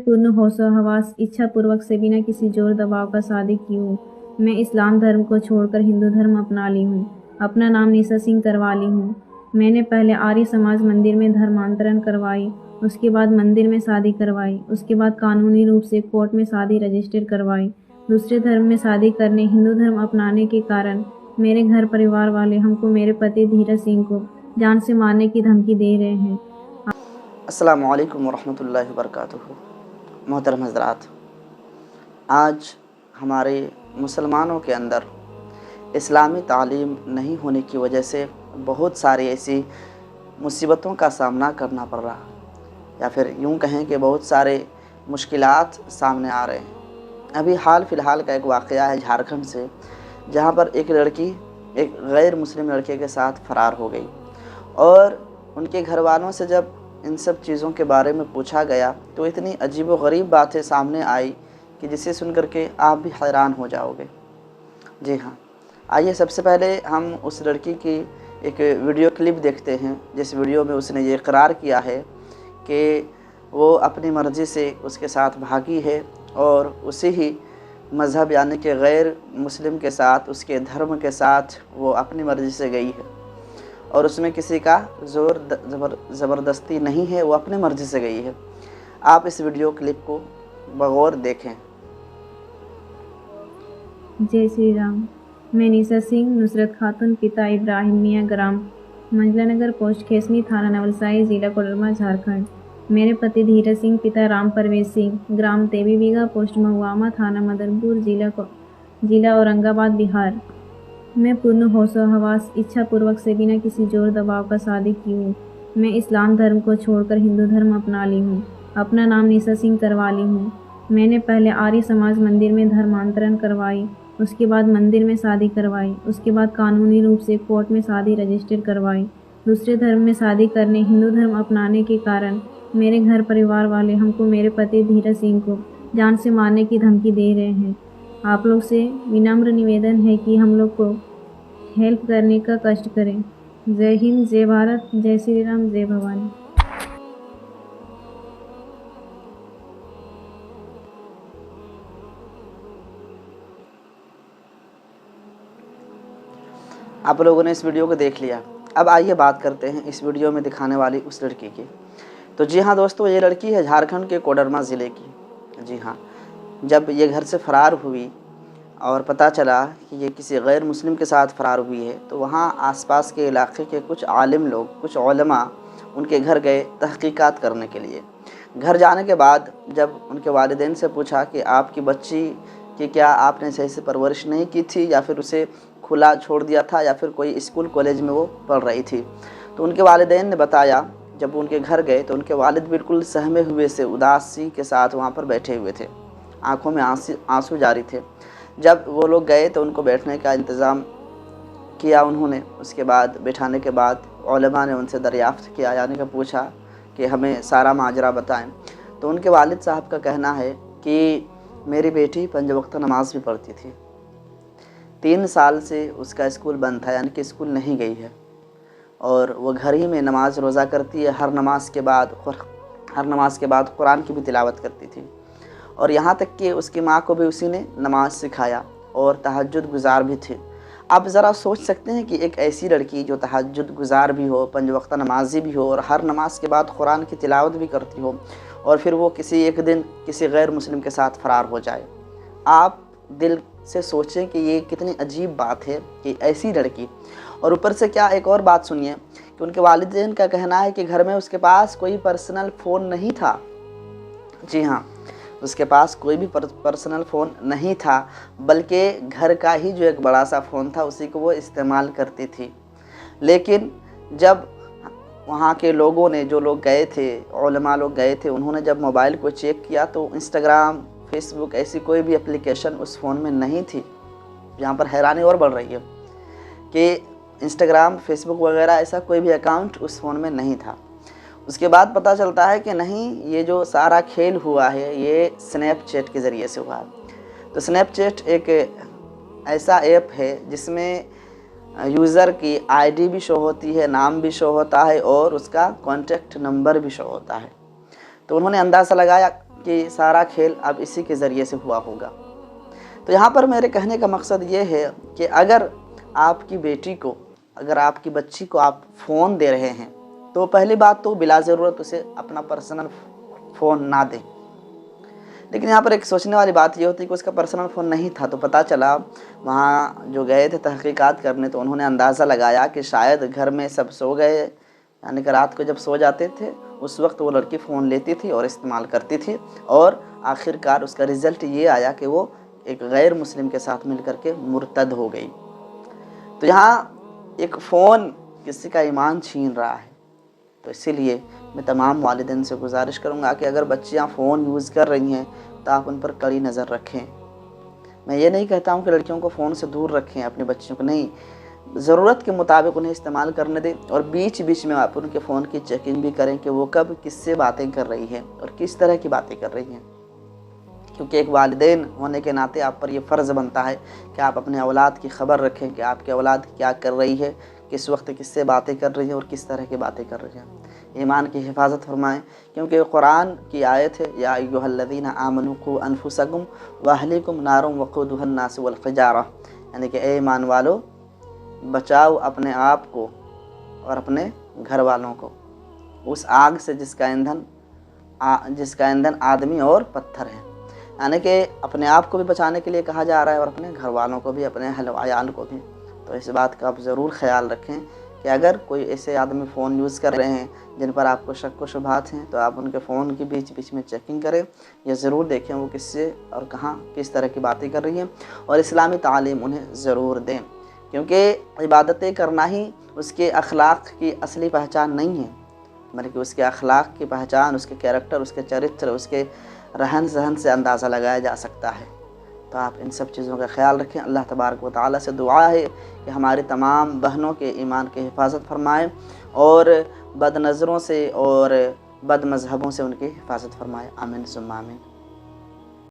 पूर्ण होशो हवास इच्छा पूर्वक से बिना किसी जोर दबाव का शादी की हूँ। मैं इस्लाम धर्म को छोड़कर हिंदू धर्म अपना ली हूँ। अपना नाम निशा सिंह करवा ली हूँ। मैंने पहले आर्य समाज मंदिर में धर्मांतरण करवाई, उसके बाद मंदिर में शादी करवाई, उसके बाद कानूनी रूप से कोर्ट में शादी रजिस्टर करवाई। दूसरे धर्म में शादी करने हिंदू धर्म अपनाने के कारण मेरे घर परिवार वाले हमको मेरे पति धीरज सिंह को जान से मारने की धमकी दे रहे हैं। अस्सलामु अलैकुम वरहमतुल्लाहि वबरकातुहू। मोहतरम हज़रात, आज हमारे मुसलमानों के अंदर इस्लामी तालीम नहीं होने की वजह से बहुत सारी ऐसी मुसीबतों का सामना करना पड़ रहा, या फिर यूँ कहें कि बहुत सारे मुश्किलात सामने आ रहे हैं। अभी हाल फ़िलहाल का एक वाक़या है झारखंड से, जहाँ पर एक लड़की एक गैर मुस्लिम लड़के के साथ फ़रार हो गई, और उनके घर वालों से जब इन सब चीज़ों के बारे में पूछा गया तो इतनी अजीब व गरीब बातें सामने आई कि जिसे सुन कर के आप भी हैरान हो जाओगे। जी हाँ, आइए सबसे पहले हम उस लड़की की एक वीडियो क्लिप देखते हैं, जिस वीडियो में उसने ये इकरार किया है कि वो अपनी मर्ज़ी से उसके साथ भागी है और उसी ही मज़हब यानी कि गैर मुस्लिम के साथ, उसके धर्म के साथ वो अपनी मर्ज़ी से गई है, और उसमें किसी का ज़ोर ज़बरदस्ती नहीं है, वो अपनी मर्ज़ी से गई है। आप इस वीडियो क्लिप को बगौर देखें। जय श्री राम। मैं निशा सिंह नुसरत खातून, पिता इब्राहिम मियाँ, ग्राम मंझला नगर, पोस्ट खेसनी, थाना नवलसाही, जिला कोडरमा, झारखंड। मेरे पति धीरज सिंह, पिता राम परवेश सिंह, ग्राम तेवी बीघा, पोस्ट महुआमा, थाना मदनपुर, जिला औरंगाबाद, बिहार। मैं पूर्ण होशो हवास इच्छा पूर्वक से बिना किसी जोर दबाव का शादी की हूँ। मैं इस्लाम धर्म को छोड़कर हिंदू धर्म अपना ली हूँ। अपना नाम निशा सिंह करवा ली हूँ। मैंने पहले आर्य समाज मंदिर में धर्मांतरण करवाई, उसके बाद मंदिर में शादी करवाई, उसके बाद कानूनी रूप से कोर्ट में शादी रजिस्टर करवाई। दूसरे धर्म में शादी करने हिंदू धर्म अपनाने के कारण मेरे घर परिवार वाले हमको मेरे पति धीरज सिंह को जान से मारने की धमकी दे रहे हैं। आप लोग से विनम्र निवेदन है कि हम लोग को हेल्प करने का कष्ट करें। जय हिंद, जय भारत, जय श्री राम, जय भवानी। आप लोगों ने इस वीडियो को देख लिया। अब आइए बात करते हैं इस वीडियो में दिखाने वाली उस लड़की की। तो जी हाँ दोस्तों, ये लड़की है झारखंड के कोडरमा ज़िले की। जी हाँ, जब ये घर से फ़रार हुई और पता चला कि ये किसी गैर मुस्लिम के साथ फ़रार हुई है, तो वहाँ आसपास के इलाके के कुछ आलिम लोग, कुछ उलमा उनके घर गए तहकीकात करने के लिए। घर जाने के बाद जब उनके वालिदैन से पूछा कि आपकी बच्ची कि क्या आपने सही से परवरिश नहीं की थी, या फिर उसे खुला छोड़ दिया था, या फिर कोई स्कूल कॉलेज में वो पढ़ रही थी, तो उनके वालिदैन ने बताया, जब वो उनके घर गए तो उनके वालिद बिल्कुल सहमे हुए से, उदासी के साथ वहाँ पर बैठे हुए थे, आँखों में आंसू जारी थे। जब वो लोग गए तो उनको बैठने का इंतज़ाम किया उन्होंने। उसके बाद बैठाने के बाद उलमा ने उनसे दरियाफ़्त किया, यानी कि पूछा कि हमें सारा माजरा बताएं। तो उनके वालिद साहब का कहना है कि मेरी बेटी 5 वक्त नमाज़ भी पढ़ती थी, 3 साल से उसका स्कूल बंद था, यानी कि स्कूल नहीं गई है, और वो घर ही में नमाज रोज़ा करती है। हर नमाज के बाद कुरान की भी तिलावत करती थी, और यहाँ तक कि उसकी माँ को भी उसी ने नमाज सिखाया, और तहज्जुद गुज़ार भी थी। आप ज़रा सोच सकते हैं कि एक ऐसी लड़की जो तहज्जुद गुज़ार भी हो, 5 वक्त नमाजी भी हो, और हर नमाज के बाद कुरान की तिलावत भी करती हो, और फिर वो किसी एक दिन किसी गैर मुस्लिम के साथ फ़रार हो जाए। आप दिल से सोचें कि ये कितनी अजीब बात है कि ऐसी लड़की। और ऊपर से क्या एक और बात सुनिए कि उनके वालिदैन का कहना है कि घर में उसके पास कोई पर्सनल फ़ोन नहीं था। जी हाँ, उसके पास कोई भी पर्सनल फ़ोन नहीं था, बल्कि घर का ही जो एक बड़ा सा फ़ोन था उसी को वो इस्तेमाल करती थी। लेकिन जब वहाँ के लोगों ने, जो लोग गए थे, उलमा लोग गए थे, उन्होंने जब मोबाइल को चेक किया तो इंस्टाग्राम, फेसबुक ऐसी कोई भी एप्लीकेशन उस फ़ोन में नहीं थी। यहाँ पर हैरानी और बढ़ रही है कि इंस्टाग्राम, फेसबुक वगैरह ऐसा कोई भी अकाउंट उस फ़ोन में नहीं था। उसके बाद पता चलता है कि नहीं, ये जो सारा खेल हुआ है ये स्नैपचैट के ज़रिए से हुआ है। तो स्नैपचैट एक ऐसा ऐप है जिसमें यूज़र की आईडी भी शो होती है, नाम भी शो होता है, और उसका कॉन्टैक्ट नंबर भी शो होता है। तो उन्होंने अंदाज़ा लगाया کہ سارا کھیل اب اسی کے ذریعے سے ہوا ہوگا۔ تو یہاں پر میرے کہنے کا مقصد یہ ہے کہ اگر آپ کی بیٹی کو، اگر آپ کی بچی کو آپ فون دے رہے ہیں تو پہلی بات تو بلا ضرورت اسے اپنا پرسنل فون نہ دیں۔ لیکن یہاں پر ایک سوچنے والی بات یہ ہوتی ہے کہ اس کا پرسنل فون نہیں تھا، تو پتہ چلا وہاں جو گئے تھے تحقیقات کرنے تو انہوں نے اندازہ لگایا کہ شاید گھر میں سب سو گئے، یعنی کہ رات کو جب سو جاتے تھے اس وقت وہ لڑکی فون لیتی تھی اور استعمال کرتی تھی، اور آخر کار اس کا رزلٹ یہ آیا کہ وہ ایک غیر مسلم کے ساتھ مل کر کے مرتد ہو گئی۔ تو یہاں ایک فون کسی کا ایمان چھین رہا ہے۔ تو اسی لیے میں تمام والدین سے گزارش کروں گا کہ اگر بچیاں فون یوز کر رہی ہیں تو آپ ان پر کڑی نظر رکھیں۔ میں یہ نہیں کہتا ہوں کہ لڑکیوں کو فون سے دور رکھیں اپنے بچیوں کو، نہیں، ضرورت کے مطابق انہیں استعمال کرنے دیں، اور بیچ بیچ میں آپ ان کے فون کی چیکنگ بھی کریں کہ وہ کب کس سے باتیں کر رہی ہے اور کس طرح کی باتیں کر رہی ہیں، کیونکہ ایک والدین ہونے کے ناطے آپ پر یہ فرض بنتا ہے کہ آپ اپنے اولاد کی خبر رکھیں کہ آپ کی اولاد کیا کر رہی ہے، کس وقت کس سے باتیں کر رہی ہیں اور کس طرح کی باتیں کر رہی ہیں۔ ایمان کی حفاظت فرمائیں، کیونکہ قرآن کی آیت ہے یا ایھا الذین آمنوا قوا انفسکم واہلیکم نارا وقودھا الناس والحجارہ، یعنی کہ اے ایمان والو بچاؤ اپنے آپ کو اور اپنے گھر والوں کو اس آگ سے جس کا ایندھن آدمی اور پتھر ہے، یعنی کہ اپنے آپ کو بھی بچانے کے لیے کہا جا رہا ہے اور اپنے گھر والوں کو بھی، اپنے اہل و عیال کو بھی۔ تو اس بات کا آپ ضرور خیال رکھیں کہ اگر کوئی ایسے آدمی فون یوز کر رہے ہیں جن پر آپ کو شک و شبہات ہیں تو آپ ان کے فون کی بیچ بیچ میں چیکنگ کریں، یا ضرور دیکھیں وہ کس سے اور کہاں کس طرح کی باتیں کر رہی ہیں، اور اسلامی تعلیم انہیں ضرور دیں، کیونکہ عبادتیں کرنا ہی اس کے اخلاق کی اصلی پہچان نہیں ہے، بلکہ اس کے اخلاق کی پہچان اس کے کیریکٹر، اس کے چرتر، اس کے رہن سہن سے اندازہ لگایا جا سکتا ہے۔ تو آپ ان سب چیزوں کا خیال رکھیں۔ اللہ تبارک و تعالیٰ سے دعا ہے کہ ہماری تمام بہنوں کے ایمان کی حفاظت فرمائے، اور بد نظروں سے اور بد مذہبوں سے ان کی حفاظت فرمائے، آمین ثم آمین۔